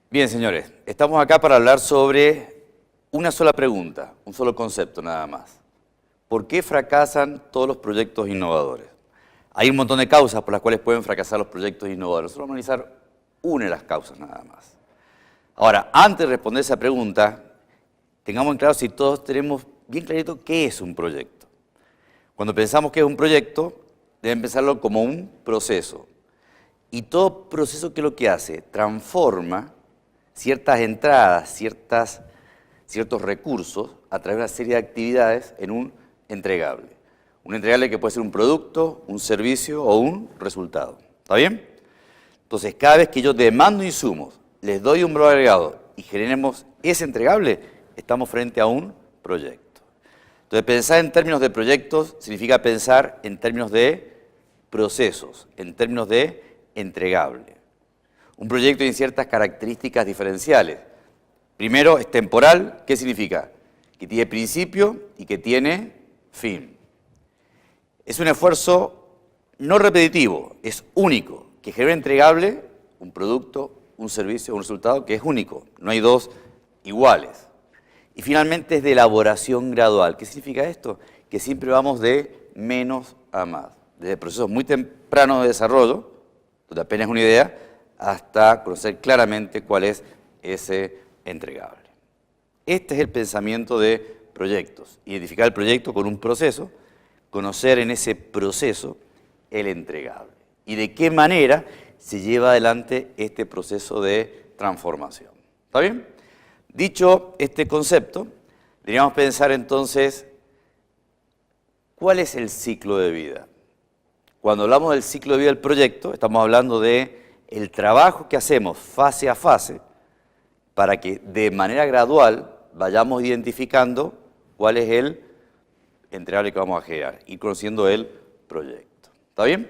Bien, señores, estamos acá para hablar sobre una sola pregunta, un solo concepto nada más. ¿Por qué fracasan todos los proyectos innovadores? Hay un montón de causas por las cuales pueden fracasar los proyectos innovadores. Solo vamos a analizar una de las causas nada más. Ahora, antes de responder esa pregunta, tengamos en claro si todos tenemos bien clarito qué es un proyecto. Cuando pensamos que es un proyecto, deben pensarlo como un proceso. Y todo proceso, ¿qué es lo que hace? Transforma ciertas entradas, ciertos recursos a través de una serie de actividades en un entregable. Un entregable que puede ser un producto, un servicio o un resultado. ¿Está bien? Entonces, cada vez que yo demando insumos, les doy un valor agregado y generemos ese entregable, estamos frente a un proyecto. Entonces, pensar en términos de proyectos significa pensar en términos de procesos, en términos de entregable. Un proyecto tiene ciertas características diferenciales. Primero, es temporal. ¿Qué significa? Que tiene principio y que tiene fin. Es un esfuerzo no repetitivo, es único, que genera entregable un producto, un servicio, un resultado que es único. No hay dos iguales. Y finalmente es de elaboración gradual. ¿Qué significa esto? Que siempre vamos de menos a más. Desde procesos muy tempranos de desarrollo, donde apenas es una idea, hasta conocer claramente cuál es ese entregable. Este es el pensamiento de proyectos. Identificar el proyecto con un proceso, conocer en ese proceso el entregable. Y de qué manera se lleva adelante este proceso de transformación. ¿Está bien? Dicho este concepto, deberíamos pensar entonces, ¿cuál es el ciclo de vida? Cuando hablamos del ciclo de vida del proyecto, estamos hablando de el trabajo que hacemos fase a fase para que de manera gradual vayamos identificando cuál es el entregable que vamos a generar y conociendo el proyecto. ¿Está bien?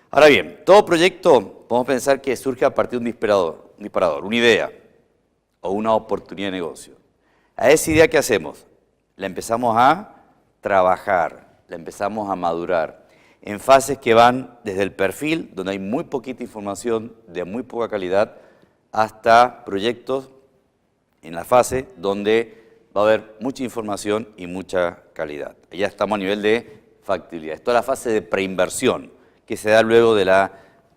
Ahora bien, todo proyecto podemos pensar que surge a partir de un disparador, una idea o una oportunidad de negocio. A esa idea, ¿qué hacemos? La empezamos a trabajar, la empezamos a madurar en fases que van desde el perfil, donde hay muy poquita información, de muy poca calidad, hasta proyectos en la fase donde va a haber mucha información y mucha calidad. Ya estamos a nivel de factibilidad. Esto es la fase de preinversión, que se da luego de la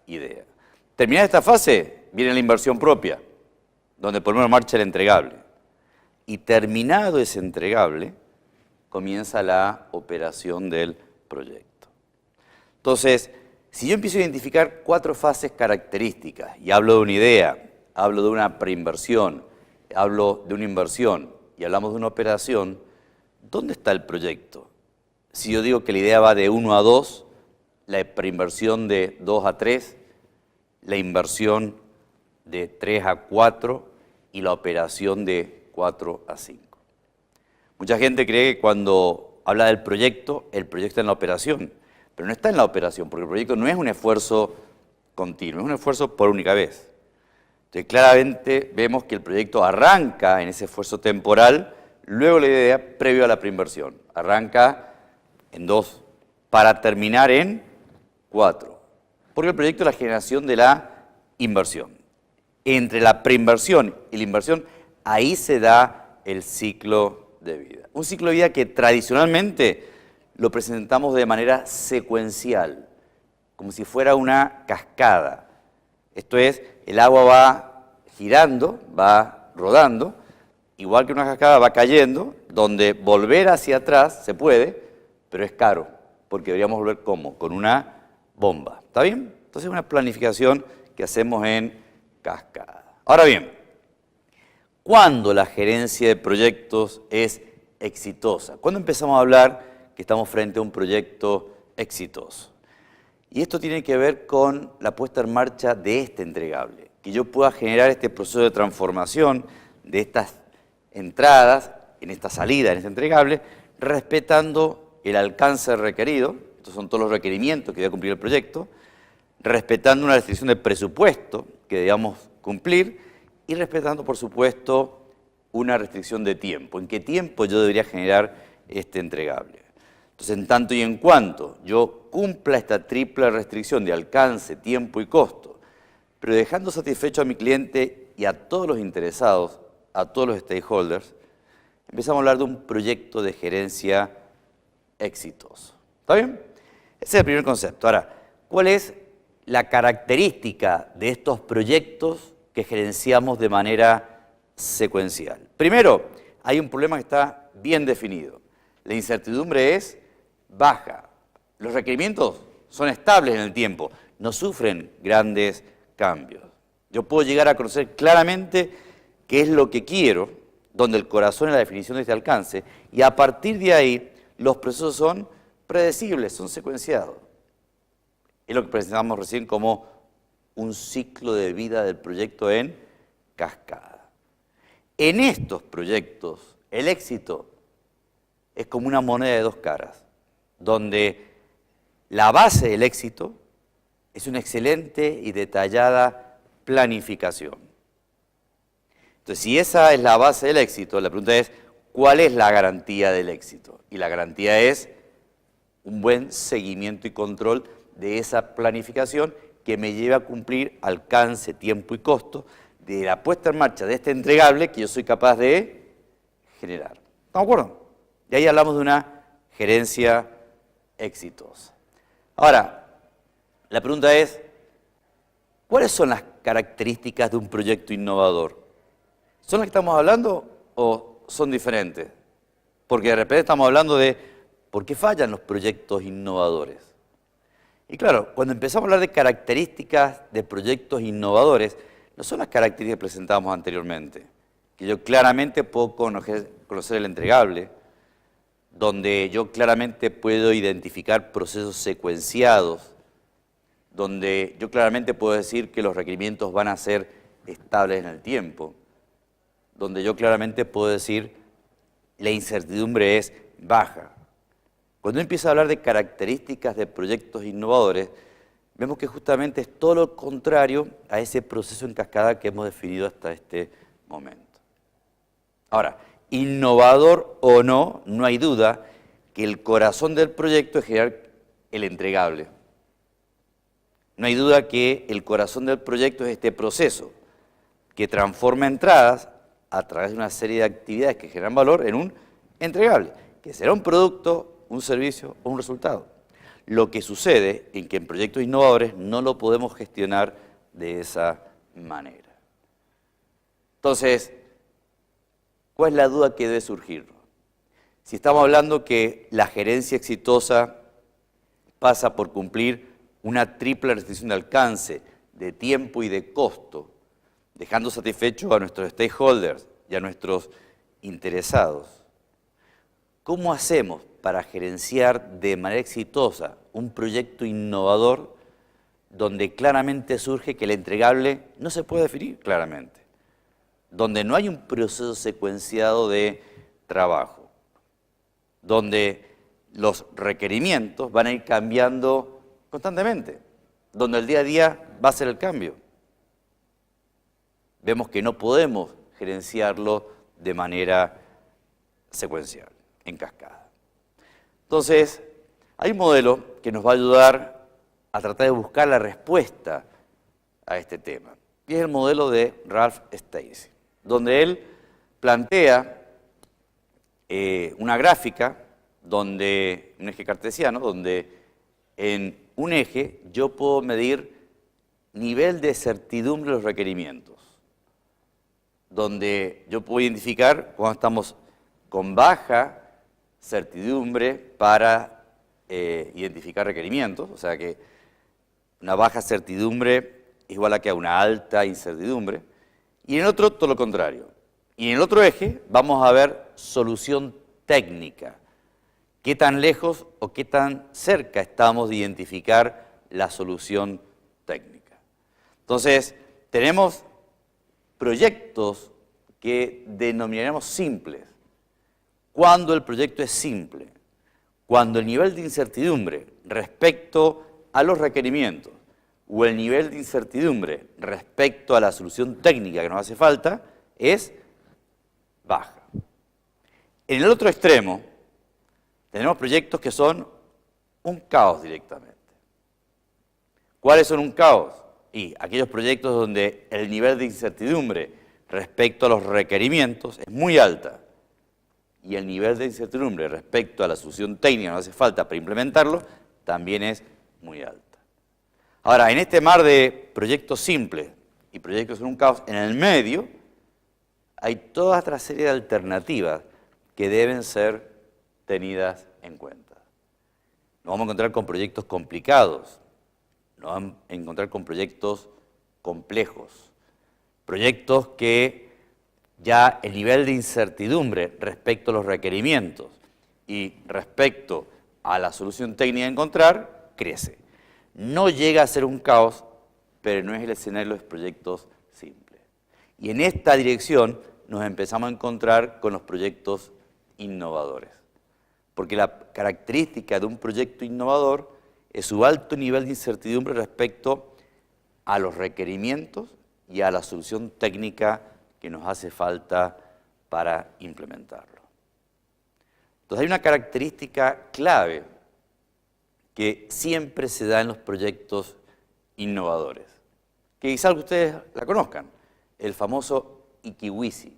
idea. Terminada esta fase, viene la inversión propia, donde ponemos en marcha el entregable. Y terminado ese entregable, comienza la operación del proyecto. Entonces, si yo empiezo a identificar 4 fases características y hablo de una idea, hablo de una preinversión, hablo de una inversión y hablamos de una operación, ¿dónde está el proyecto? Si yo digo que la idea va de 1 a 2, la preinversión de 2 a 3, la inversión de 3 a 4 y la operación de 4 a 5. Mucha gente cree que cuando habla del proyecto, el proyecto está en la operación. Pero no está en la operación, porque el proyecto no es un esfuerzo continuo, es un esfuerzo por única vez. Entonces, claramente vemos que el proyecto arranca en ese esfuerzo temporal, luego la idea previo a la preinversión. Arranca en 2, para terminar en 4. Porque el proyecto es la generación de la inversión. Entre la preinversión y la inversión, ahí se da el ciclo de vida. Un ciclo de vida que tradicionalmente lo presentamos de manera secuencial, como si fuera una cascada. Esto es, el agua va girando, va rodando, igual que una cascada va cayendo, donde volver hacia atrás se puede, pero es caro, porque deberíamos volver ¿cómo? Con una bomba. ¿Está bien? Entonces es una planificación que hacemos en cascada. Ahora bien, ¿cuándo la gerencia de proyectos es exitosa? ¿Cuándo empezamos a hablar que estamos frente a un proyecto exitoso? Y esto tiene que ver con la puesta en marcha de este entregable, que yo pueda generar este proceso de transformación de estas entradas, en esta salida, en este entregable, respetando el alcance requerido, estos son todos los requerimientos que debe cumplir el proyecto, respetando una restricción de presupuesto que debamos cumplir y respetando, por supuesto, una restricción de tiempo. ¿En qué tiempo yo debería generar este entregable. Entonces, en tanto y en cuanto yo cumpla esta triple restricción de alcance, tiempo y costo, pero dejando satisfecho a mi cliente y a todos los interesados, a todos los stakeholders, empezamos a hablar de un proyecto de gerencia exitoso. ¿Está bien? Ese es el primer concepto. Ahora, ¿cuál es la característica de estos proyectos que gerenciamos de manera secuencial? Primero, hay un problema que está bien definido. La incertidumbre es baja. Los requerimientos son estables en el tiempo, no sufren grandes cambios. Yo puedo llegar a conocer claramente qué es lo que quiero, donde el corazón es la definición de este alcance, y a partir de ahí los procesos son predecibles, son secuenciados. Es lo que presentamos recién como un ciclo de vida del proyecto en cascada. En estos proyectos, el éxito es como una moneda de dos caras, donde la base del éxito es una excelente y detallada planificación. Entonces, si esa es la base del éxito, la pregunta es, ¿cuál es la garantía del éxito? Y la garantía es un buen seguimiento y control de esa planificación que me lleve a cumplir alcance, tiempo y costo de la puesta en marcha de este entregable que yo soy capaz de generar. ¿Estamos de acuerdo? Y ahí hablamos de una gerencia exitosa. Ahora, la pregunta es, ¿cuáles son las características de un proyecto innovador? ¿Son las que estamos hablando o son diferentes? Porque de repente estamos hablando de por qué fallan los proyectos innovadores. Y claro, cuando empezamos a hablar de características de proyectos innovadores, no son las características que presentábamos anteriormente, que yo claramente puedo conocer el entregable, donde yo claramente puedo identificar procesos secuenciados, donde yo claramente puedo decir que los requerimientos van a ser estables en el tiempo, donde yo claramente puedo decir la incertidumbre es baja. Cuando uno empieza a hablar de características de proyectos innovadores, vemos que justamente es todo lo contrario a ese proceso en cascada que hemos definido hasta este momento. Ahora, innovador o no, no hay duda que el corazón del proyecto es generar el entregable. No hay duda que el corazón del proyecto es este proceso que transforma entradas a través de una serie de actividades que generan valor en un entregable, que será un producto, un servicio o un resultado. Lo que sucede es que en proyectos innovadores no lo podemos gestionar de esa manera. Entonces, ¿cuál es la duda que debe surgir? Si estamos hablando que la gerencia exitosa pasa por cumplir una triple restricción de alcance, de tiempo y de costo, dejando satisfechos a nuestros stakeholders y a nuestros interesados, ¿cómo hacemos para gerenciar de manera exitosa un proyecto innovador donde claramente surge que el entregable no se puede definir claramente, donde no hay un proceso secuenciado de trabajo, donde los requerimientos van a ir cambiando constantemente, donde el día a día va a ser el cambio? Vemos que no podemos gerenciarlo de manera secuencial, en cascada. Entonces, hay un modelo que nos va a ayudar a tratar de buscar la respuesta a este tema. Y es el modelo de Ralph Stacey, donde él plantea una gráfica, donde un eje cartesiano, donde en un eje yo puedo medir nivel de certidumbre de los requerimientos, donde yo puedo identificar cuando estamos con baja certidumbre para identificar requerimientos, o sea que una baja certidumbre es igual a que a una alta incertidumbre, y en el otro todo lo contrario. Y en el otro eje vamos a ver solución técnica, qué tan lejos o qué tan cerca estamos de identificar la solución técnica. Entonces, tenemos proyectos que denominaremos simples. Cuando el proyecto es simple, cuando el nivel de incertidumbre respecto a los requerimientos o el nivel de incertidumbre respecto a la solución técnica que nos hace falta es baja. En el otro extremo, Tenemos proyectos que son un caos directamente. ¿Cuáles son un caos? Y aquellos proyectos donde el nivel de incertidumbre respecto a los requerimientos es muy alta y el nivel de incertidumbre respecto a la solución técnica que nos hace falta para implementarlo también es muy alta. Ahora, en este mar de proyectos simples y proyectos en un caos, en el medio hay toda otra serie de alternativas que deben ser tenidas en cuenta. Nos vamos a encontrar con proyectos complicados, nos vamos a encontrar con proyectos complejos, proyectos que ya el nivel de incertidumbre respecto a los requerimientos y respecto a la solución técnica a encontrar crece. No llega a ser un caos, pero no es el escenario de los proyectos simples. Y en esta dirección nos empezamos a encontrar con los proyectos innovadores. Porque la característica de un proyecto innovador es su alto nivel de incertidumbre respecto a los requerimientos y a la solución técnica que nos hace falta para implementarlo. Entonces hay una característica clave que siempre se da en los proyectos innovadores, que quizás ustedes la conozcan, el famoso Ikiwisi.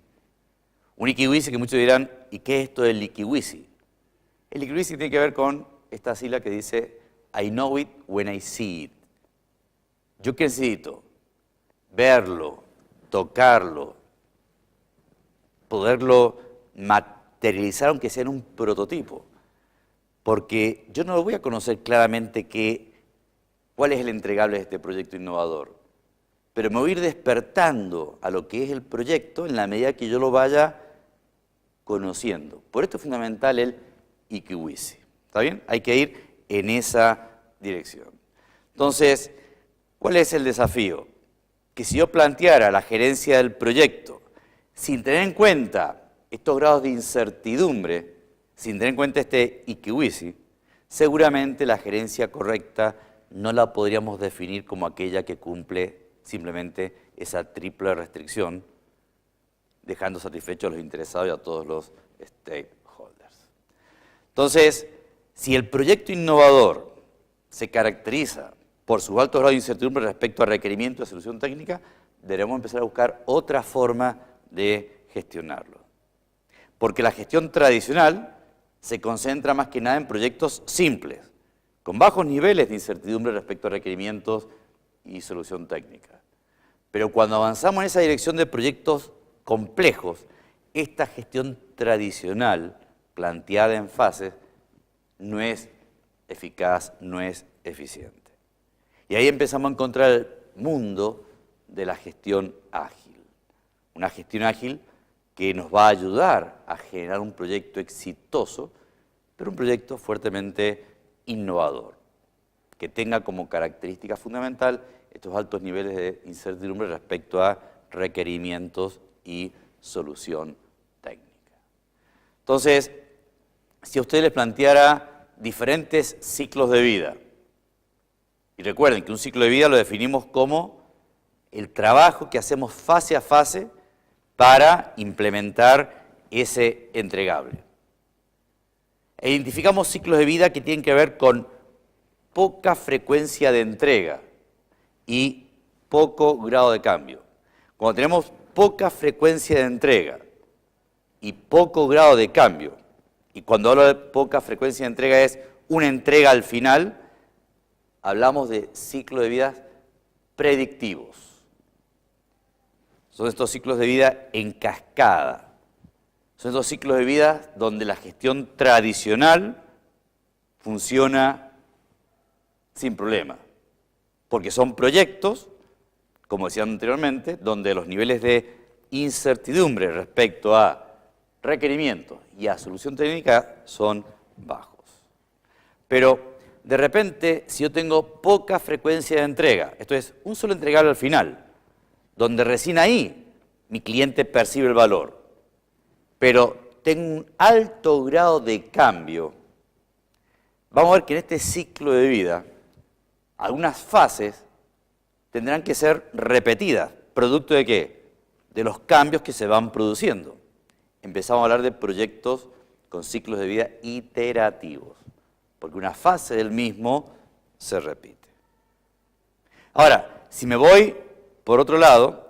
Un Ikiwisi que muchos dirán, ¿y qué es esto del Ikiwisi? El Ikiwisi tiene que ver con esta sigla que dice I know it when I see it. Yo que necesito verlo, tocarlo, poderlo materializar aunque sea en un prototipo. Porque yo no voy a conocer claramente cuál es el entregable de este proyecto innovador, pero me voy a ir despertando a lo que es el proyecto en la medida que yo lo vaya conociendo. Por esto es fundamental el Ikiwisi. ¿Está bien? Hay que ir en esa dirección. Entonces, ¿cuál es el desafío? Que si yo planteara la gerencia del proyecto sin tener en cuenta estos grados de incertidumbre, sin tener en cuenta este Ikiwisi, seguramente la gerencia correcta no la podríamos definir como aquella que cumple simplemente esa triple restricción, dejando satisfechos a los interesados y a todos los stakeholders. Entonces, si el proyecto innovador se caracteriza por sus altos grados de incertidumbre respecto a requerimientos de solución técnica, debemos empezar a buscar otra forma de gestionarlo. Porque la gestión tradicional se concentra más que nada en proyectos simples, con bajos niveles de incertidumbre respecto a requerimientos y solución técnica. Pero cuando avanzamos en esa dirección de proyectos complejos, esta gestión tradicional, planteada en fases, no es eficaz, no es eficiente. Y ahí empezamos a encontrar el mundo de la gestión ágil. Una gestión ágil que nos va a ayudar a generar un proyecto exitoso, pero un proyecto fuertemente innovador, que tenga como característica fundamental estos altos niveles de incertidumbre respecto a requerimientos y solución técnica. Entonces, si a usted les planteara diferentes ciclos de vida, y recuerden que un ciclo de vida lo definimos como el trabajo que hacemos fase a fase para implementar ese entregable. E identificamos ciclos de vida que tienen que ver con poca frecuencia de entrega y poco grado de cambio. Cuando tenemos poca frecuencia de entrega y poco grado de cambio, y cuando hablo de poca frecuencia de entrega es una entrega al final, hablamos de ciclos de vida predictivos. Son estos ciclos de vida en cascada. Son estos ciclos de vida donde la gestión tradicional funciona sin problema. Porque son proyectos, como decía anteriormente, donde los niveles de incertidumbre respecto a requerimientos y a solución técnica son bajos. Pero de repente, si yo tengo poca frecuencia de entrega, esto es, un solo entregable al final, donde recién ahí mi cliente percibe el valor, pero tengo un alto grado de cambio, vamos a ver que en este ciclo de vida, algunas fases tendrán que ser repetidas. ¿Producto de qué? De los cambios que se van produciendo. Empezamos a hablar de proyectos con ciclos de vida iterativos, porque una fase del mismo se repite. Ahora, si me voy por otro lado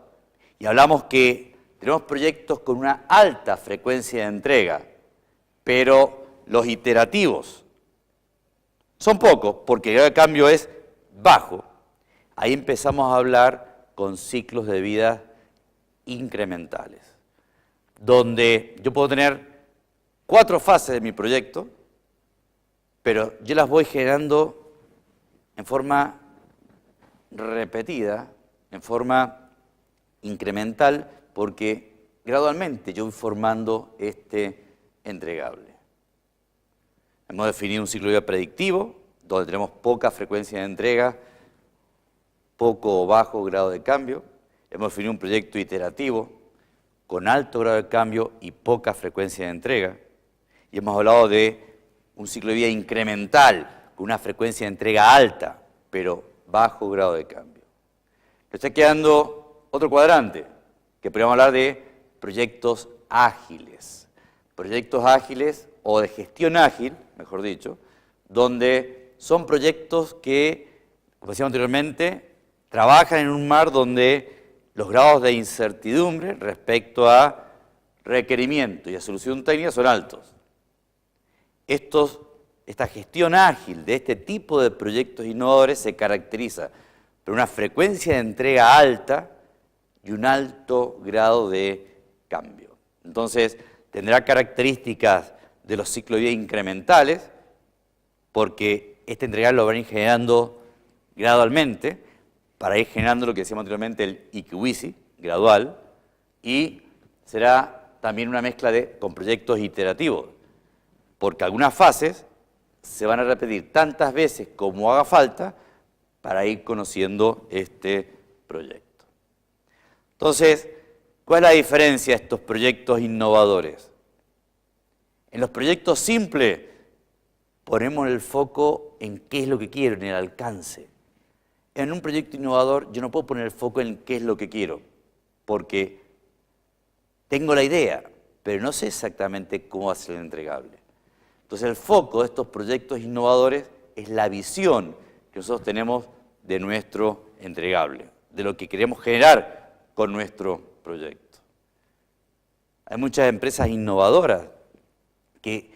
y hablamos que tenemos proyectos con una alta frecuencia de entrega, pero los iterativos son pocos porque el grado de cambio es bajo, ahí empezamos a hablar con ciclos de vida incrementales, donde yo puedo tener 4 fases de mi proyecto, pero yo las voy generando en forma repetida, en forma incremental, porque gradualmente yo voy formando este entregable. Hemos definido un ciclo de vida predictivo, donde tenemos poca frecuencia de entrega, poco o bajo grado de cambio. Hemos definido un proyecto iterativo, con alto grado de cambio y poca frecuencia de entrega. Y hemos hablado de un ciclo de vida incremental, con una frecuencia de entrega alta, pero bajo grado de cambio. Nos está quedando otro cuadrante, que podríamos hablar de proyectos ágiles. Proyectos ágiles o de gestión ágil, mejor dicho, donde son proyectos que, como decíamos anteriormente, trabajan en un mar donde los grados de incertidumbre respecto a requerimiento y a solución técnica son altos. Esta gestión ágil de este tipo de proyectos innovadores se caracteriza por una frecuencia de entrega alta y un alto grado de cambio. Entonces, tendrá características de los ciclos de vida incrementales, porque este entregar lo van a ir generando gradualmente, para ir generando lo que decíamos anteriormente, el IQWISI, gradual, y será también una mezcla con proyectos iterativos, porque algunas fases se van a repetir tantas veces como haga falta para ir conociendo este proyecto. Entonces, ¿cuál es la diferencia de estos proyectos innovadores? En los proyectos simples ponemos el foco en qué es lo que quiero, en el alcance. En un proyecto innovador yo no puedo poner el foco en qué es lo que quiero, porque tengo la idea, pero no sé exactamente cómo va a ser el entregable. Entonces el foco de estos proyectos innovadores es la visión que nosotros tenemos de nuestro entregable, de lo que queremos generar con nuestro proyecto. Hay muchas empresas innovadoras que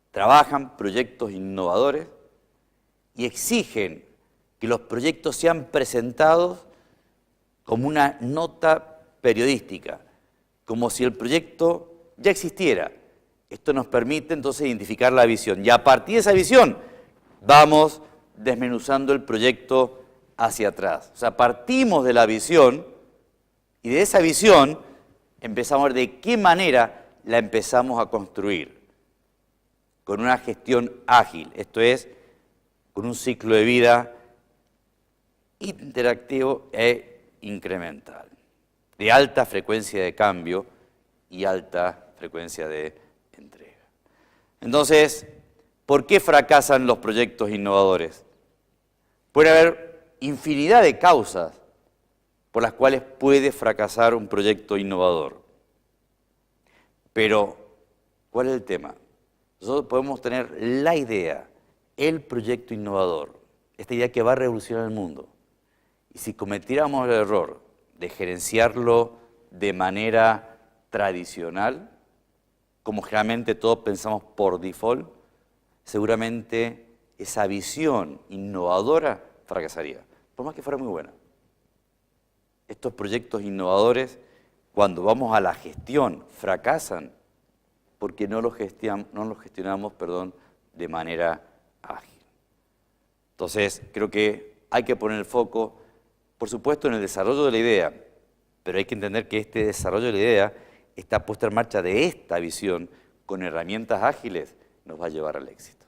trabajan proyectos innovadores y exigen que los proyectos sean presentados como una nota periodística, como si el proyecto ya existiera. Esto nos permite entonces identificar la visión y a partir de esa visión vamos desmenuzando el proyecto hacia atrás. O sea, partimos de la visión y de esa visión empezamos a ver de qué manera la empezamos a construir, con una gestión ágil, esto es, con un ciclo de vida interactivo e incremental, de alta frecuencia de cambio y alta frecuencia de entrega. Entonces, ¿por qué fracasan los proyectos innovadores? Puede haber infinidad de causas por las cuales puede fracasar un proyecto innovador. Pero, ¿cuál es el tema? Nosotros podemos tener la idea, el proyecto innovador, esta idea que va a revolucionar el mundo. Y si cometiéramos el error de gerenciarlo de manera tradicional, como generalmente todos pensamos por default, seguramente esa visión innovadora fracasaría, por más que fuera muy buena. Estos proyectos innovadores, cuando vamos a la gestión, fracasan porque no los gestionamos de manera ágil. Entonces, creo que hay que poner el foco, por supuesto, en el desarrollo de la idea, pero hay que entender que este desarrollo de la idea está puesta en marcha de esta visión con herramientas ágiles, nos va a llevar al éxito.